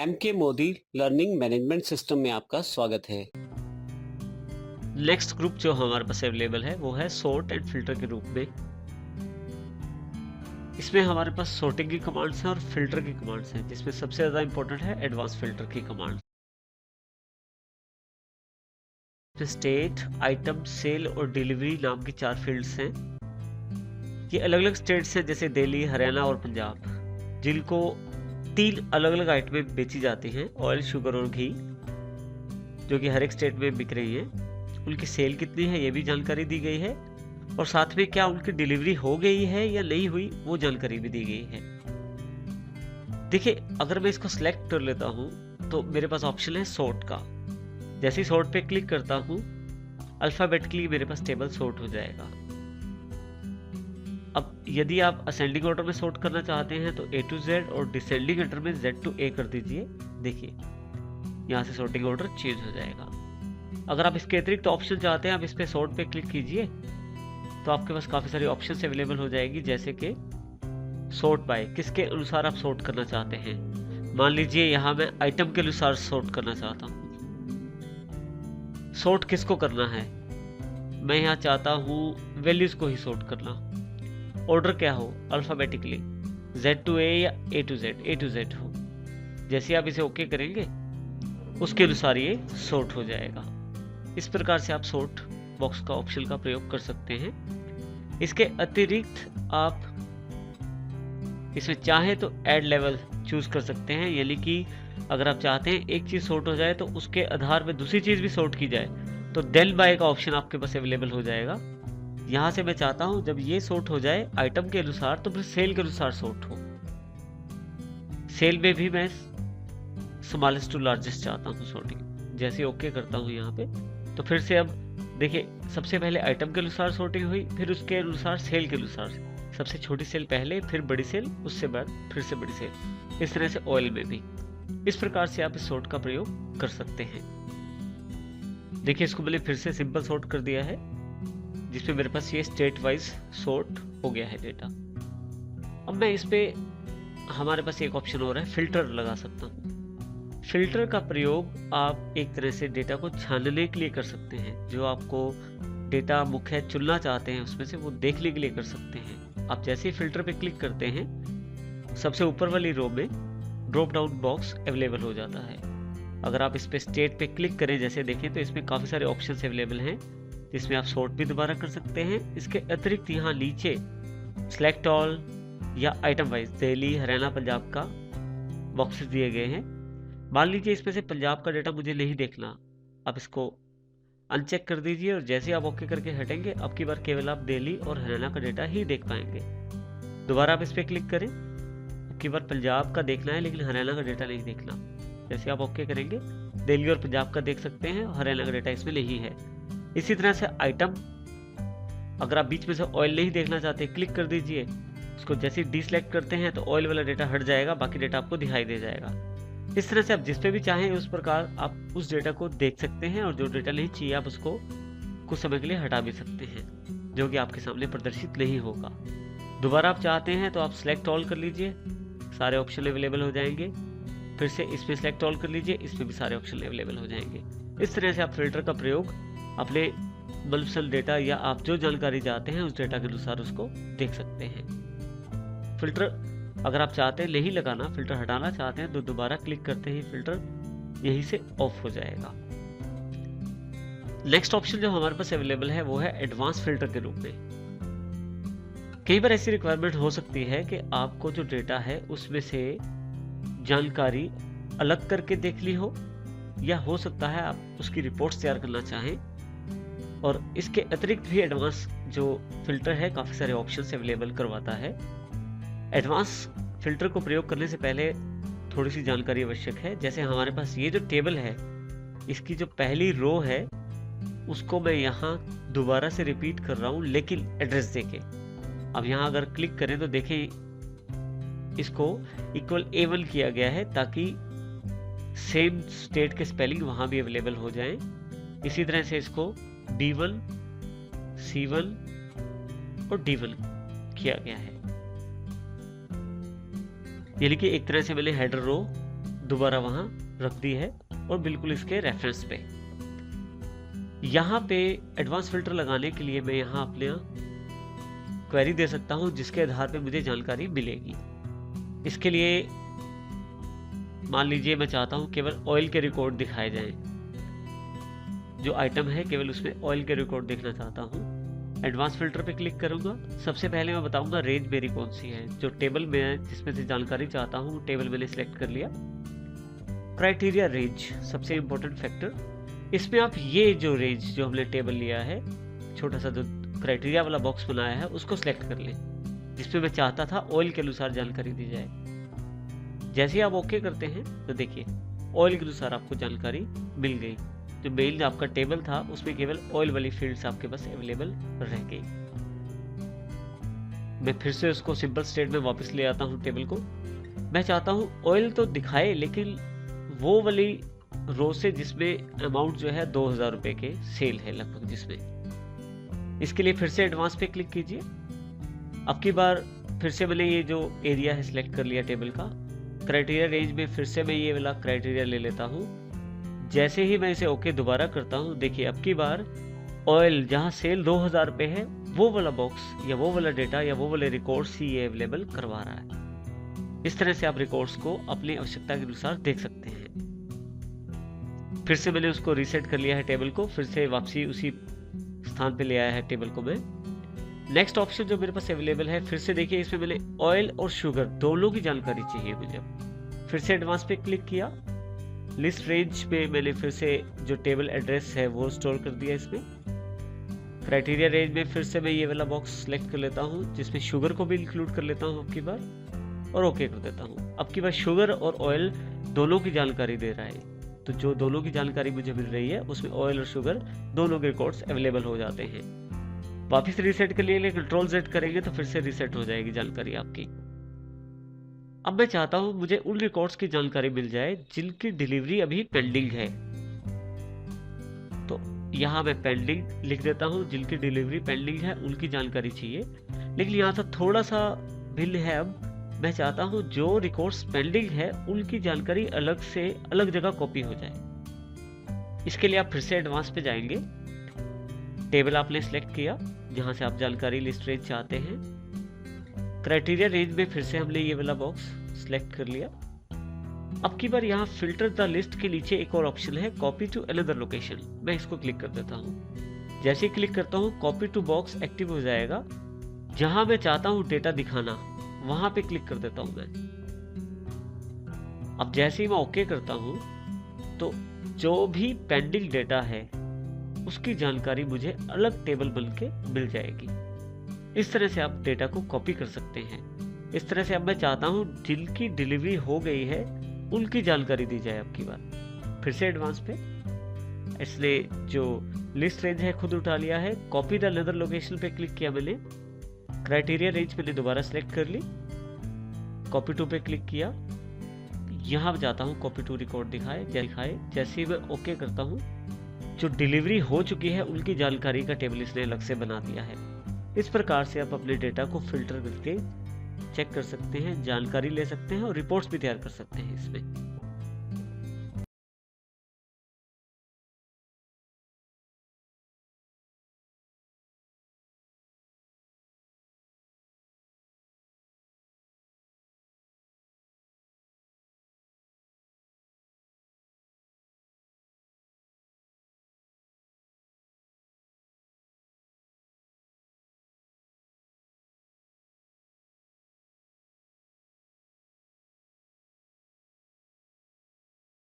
MK Modi learning management system में आपका स्वागत है। नेक्स्ट ग्रुप जो हमारे पास अवेलेबल है वो है सॉर्ट एंड फिल्टर के रूप में। इसमें हमारे पास सॉर्टिंग की कमांड्स हैं और फिल्टर की कमांड्स हैं, जिसमें सबसे ज़्यादा इंपॉर्टेंट है एडवांस फिल्टर की कमांड। स्टेट, आइटम, सेल और डिलीवरी नाम की 4 फील्ड्स हैं। ये अलग अलग स्टेट्स हैं जैसे दिल्ली, हरियाणा और पंजाब, जिनको 3 अलग अलग आइटमें बेची जाती हैं, ऑयल, शुगर और घी, जो कि हर एक स्टेट में बिक रही है। उनकी सेल कितनी है ये भी जानकारी दी गई है, और साथ में क्या उनकी डिलीवरी हो गई है या नहीं हुई वो जानकारी भी दी गई है। देखिए, अगर मैं इसको सिलेक्ट कर लेता हूं तो मेरे पास ऑप्शन है सॉर्ट का। जैसे ही सॉर्ट पे क्लिक करता हूं, अल्फाबेटिकली मेरे पास टेबल सॉर्ट हो जाएगा। अब यदि आप असेंडिंग ऑर्डर में सॉर्ट करना चाहते हैं तो A to Z और डिसेंडिंग ऑर्डर में Z to A कर दीजिए। देखिए, यहाँ से सॉर्टिंग ऑर्डर चेंज हो जाएगा। अगर आप इसके अतिरिक्त ऑप्शन चाहते हैं, आप इस पे सॉर्ट पे क्लिक कीजिए तो आपके पास काफ़ी सारी ऑप्शन अवेलेबल हो जाएगी, जैसे कि सॉर्ट बाय, किसके अनुसार आप सॉर्ट करना चाहते हैं। मान लीजिए यहाँ मैं आइटम के अनुसार सॉर्ट करना चाहता हूँ। सॉर्ट किसको करना है, मैं यहाँ चाहता हूँ वैल्यूज को ही सॉर्ट करना। ऑर्डर क्या हो, अल्फाबेटिकली Z to A या A to Z हो। जैसे आप इसे ओके करेंगे उसके अनुसार ये सॉर्ट हो जाएगा। इस प्रकार से आप सॉर्ट बॉक्स का ऑप्शन का प्रयोग कर सकते हैं। इसके अतिरिक्त आप इसमें चाहे तो ऐड लेवल चूज कर सकते हैं, यानी कि अगर आप चाहते हैं एक चीज सॉर्ट हो जाए तो उसके आधार पर दूसरी चीज भी सॉर्ट की जाए, तो देन बाय का ऑप्शन आपके पास अवेलेबल हो जाएगा। यहां से मैं चाहता हूं जब ये सॉर्ट हो जाए आइटम के अनुसार तो फिर सेल के अनुसार सॉर्ट हो। सेल में भी मैं स्मॉलेस्ट टू लार्जेस्ट चाहता हूं सॉर्टिंग। जैसे ओके करता हूं यहाँ पे, तो फिर से अब देखिए, सबसे पहले आइटम के अनुसार सॉर्टिंग हुई, फिर उसके अनुसार सेल के अनुसार। सबसे छोटी सेल पहले, फिर बड़ी सेल, उससे बाद फिर से बड़ी सेल। इस तरह से ऑयल में भी इस प्रकार से आप इस सॉर्ट का प्रयोग कर सकते हैं। देखिए, इसको मैंने फिर से सिंपल सॉर्ट कर दिया है, जिसमें मेरे पास ये स्टेट वाइज सॉर्ट हो गया है डेटा। अब मैं इस पे, हमारे पास एक ऑप्शन और है, फिल्टर लगा सकता हूँ। फिल्टर का प्रयोग आप एक तरह से डेटा को छानने के लिए कर सकते हैं। जो आपको डेटा मुख्य चुनना चाहते हैं उसमें से, वो देखने के लिए कर सकते हैं। आप जैसे ही फिल्टर पे क्लिक करते हैं, सबसे ऊपर वाली रो में ड्रॉप डाउन बॉक्स अवेलेबल हो जाता है। अगर आप इस पे स्टेट पे क्लिक करें, जैसे देखें, तो इसमें काफ़ी सारे ऑप्शन अवेलेबल हैं, जिसमें आप सॉर्ट भी दोबारा कर सकते हैं। इसके अतिरिक्त यहाँ नीचे सेलेक्ट ऑल या आइटम वाइज दिल्ली, हरियाणा, पंजाब का बॉक्सेस दिए गए हैं। मान लीजिए इसमें से पंजाब का डेटा मुझे नहीं देखना, आप इसको अनचेक कर दीजिए, और जैसे आप ओके करके हटेंगे, अब की बार केवल आप दिल्ली और हरियाणा का डेटा ही देख पाएंगे। दोबारा आप इस पर क्लिक करें, अब की बार पंजाब का देखना है लेकिन हरियाणा का डेटा नहीं देखना। जैसे आप ओके करेंगे, दिल्ली और पंजाब का देख सकते हैं, हरियाणा का डेटा इसमें नहीं है। इसी तरह से आइटम, अगर आप बीच में से ऑयल नहीं देखना चाहते, क्लिक कर दीजिए, उसको जैसे डिसलेक्ट करते हैं तो ऑयल वाला डेटा हट जाएगा, बाकी डेटा आपको दिखाई दे जाएगा। इस तरह से आप जिस पे भी चाहें उस प्रकार आप उस डेटा को देख सकते हैं, और जो डेटा नहीं चाहिए आप उसको कुछ समय के लिए हटा भी सकते हैं, जो कि आपके सामने प्रदर्शित नहीं होगा। दोबारा आप चाहते हैं तो आप सिलेक्ट ऑल कर लीजिए, सारे ऑप्शन अवेलेबल हो जाएंगे। फिर से इसमें सिलेक्ट ऑल कर लीजिए, इसमें भी सारे ऑप्शन अवेलेबल हो जाएंगे। इस तरह से आप फिल्टर का प्रयोग अपने मनपसंद डेटा या आप जो जानकारी चाहते हैं उस डेटा के अनुसार उसको देख सकते हैं। फिल्टर अगर आप चाहते हैं नहीं लगाना, फिल्टर हटाना चाहते हैं, तो दोबारा क्लिक करते ही फिल्टर यहीं से ऑफ हो जाएगा। नेक्स्ट ऑप्शन जो हमारे पास अवेलेबल है वो है एडवांस फिल्टर के रूप में। कई बार ऐसी रिक्वायरमेंट हो सकती है कि आपको जो डेटा है उसमें से जानकारी अलग करके देख ली हो, या हो सकता है आप उसकी रिपोर्ट्स तैयार करना चाहें। और इसके अतिरिक्त भी एडवांस जो फिल्टर है काफ़ी सारे ऑप्शन अवेलेबल करवाता है। एडवांस फिल्टर को प्रयोग करने से पहले थोड़ी सी जानकारी आवश्यक है। जैसे हमारे पास ये जो टेबल है, इसकी जो पहली रो है उसको मैं यहाँ दोबारा से रिपीट कर रहा हूँ, लेकिन एड्रेस देके। अब यहाँ अगर क्लिक करें तो देखें इसको इक्वल A1 किया गया है, ताकि सेम स्टेट के स्पेलिंग वहाँ भी अवेलेबल हो जाएं। इसी तरह से इसको B1, C1 और D1 किया गया है। यानी कि एक तरह से मैंने हेडर रो दोबारा वहाँ रख दी है और बिल्कुल इसके रेफरेंस पे। यहाँ पे एडवांस फिल्टर लगाने के लिए मैं यहाँ अपने क्वेरी दे सकता हूँ जिसके आधार पे मुझे जानकारी मिलेगी। इसके लिए मान लीजिए मैं चाहता हूँ केवल ऑयल के रिकॉर्ड दिखाए जाएं, जो आइटम है केवल उसमें ऑयल के रिकॉर्ड देखना चाहता हूँ। एडवांस फिल्टर पे क्लिक करूंगा। सबसे पहले मैं बताऊंगा रेंज मेरी कौन सी है, जो टेबल में है जिसमें से जानकारी चाहता हूँ टेबल मैंने सिलेक्ट कर लिया। क्राइटेरिया रेंज सबसे इंपॉर्टेंट फैक्टर, इसमें आप ये जो रेंज जो हमने टेबल लिया है, छोटा सा जो क्राइटेरिया वाला बॉक्स बनाया है उसको सिलेक्ट कर लें, जिसमें मैं चाहता था ऑयल के अनुसार जानकारी दी जाए। जैसे ही आप ओके करते हैं तो देखिए ऑयल के अनुसार आपको जानकारी मिल गई। जो मेन आपका टेबल था उसमें केवल ऑयल वाली फील्ड्स आपके पास अवेलेबल रह गई। मैं फिर से उसको सिंपल स्टेट में वापस ले आता हूँ टेबल को। मैं चाहता हूँ ऑयल तो दिखाए लेकिन वो वाली रो से जिसमें अमाउंट जो है 2000 रुपए के सेल है लगभग जिसमें। इसके लिए फिर से एडवांस पे क्लिक कीजिए। अब की बार फिर से मैंने ये जो एरिया है सिलेक्ट कर लिया टेबल का। क्राइटेरिया रेंज में फिर से मैं ये वाला क्राइटेरिया ले लेता हूँ। जैसे ही मैं इसे ओके दोबारा करता हूँ, देखिए अब की बार ऑयल जहाँ सेल 2000 रुपये है वो वाला बॉक्स या वो वाला डेटा या वो वाले रिकॉर्ड्स ही ये अवेलेबल करवा रहा है। इस तरह से आप रिकॉर्ड्स को अपनी आवश्यकता के अनुसार देख सकते हैं। फिर से मैंने उसको रीसेट कर लिया है टेबल को, फिर से वापसी उसी स्थान पे ले आया है टेबल को मैं। नेक्स्ट ऑप्शन जो मेरे पास अवेलेबल है, फिर से देखिए इसमें मैंने ऑयल और शुगर दोनों की जानकारी चाहिए मुझे। फिर से एडवांस पे क्लिक किया। लिस्ट रेंज पे मैंने फिर से जो टेबल एड्रेस है वो स्टोर कर दिया इसमें। क्राइटेरिया रेंज में फिर से मैं ये वाला बॉक्स सेलेक्ट कर लेता हूँ जिसमें शुगर को भी इंक्लूड कर लेता हूँ अब की बार, और ओके कर देता हूँ। अब की बार शुगर और ऑयल दोनों की जानकारी दे रहा है, तो जो दोनों की जानकारी मुझे मिल रही है उसमें ऑयल और शुगर दोनों के रिकॉर्ड्स अवेलेबल हो जाते हैं। वापिस रीसेट के लिए कंट्रोल Z करेंगे तो फिर से रीसेट हो जाएगी जानकारी आपकी। अब मैं चाहता हूं मुझे उन रिकॉर्ड्स की जानकारी मिल जाए जिनकी डिलीवरी अभी पेंडिंग है, तो यहां मैं पेंडिंग लिख देता हूं। जिनकी डिलीवरी पेंडिंग है उनकी जानकारी चाहिए, लेकिन यहां से थोड़ा सा भिन्न है। अब मैं चाहता हूं जो रिकॉर्ड्स पेंडिंग है उनकी जानकारी अलग से अलग जगह कॉपी हो जाए। इसके लिए आप फिर से एडवांस पे जाएंगे। टेबल आपने सिलेक्ट किया जहां से आप जानकारी लिस्ट रेंज चाहते हैं। क्राइटेरिया रेंज में फिर से हमने ये वाला बॉक्स सिलेक्ट कर लिया। अब की बार यहाँ फिल्टर द लिस्ट के नीचे एक और ऑप्शन है, कॉपी टू अनदर लोकेशन। मैं इसको क्लिक कर देता हूँ। जैसे ही क्लिक करता हूँ कॉपी टू बॉक्स एक्टिव हो जाएगा। जहां मैं चाहता हूँ डेटा दिखाना वहां पे क्लिक कर देता हूँ मैं। अब जैसे ही मैं ओके करता हूँ तो जो भी पेंडिंग डेटा है उसकी जानकारी मुझे अलग टेबल बन के मिल जाएगी। इस तरह से आप डेटा को कॉपी कर सकते हैं। इस तरह से अब मैं चाहता हूं जिनकी डिलीवरी हो गई है उनकी जानकारी दी जाए अब की बार। फिर से एडवांस पे इसने जो लिस्ट रेंज है खुद उठा लिया है। कॉपी द अनदर लोकेशन पे क्लिक किया मैंने। क्राइटेरिया रेंज मैंने दोबारा सेलेक्ट कर ली। कॉपी टू पे क्लिक किया। यहाँ जाता हूँ कॉपी टू रिकॉर्ड दिखाए। जैसे ही मैं ओके करता हूँ, जो डिलीवरी हो चुकी है उनकी जानकारी का टेबल इसने अलग से बना दिया है। इस प्रकार से आप अपने डेटा को फिल्टर करके चेक कर सकते हैं, जानकारी ले सकते हैं और रिपोर्ट्स भी तैयार कर सकते हैं इसमें।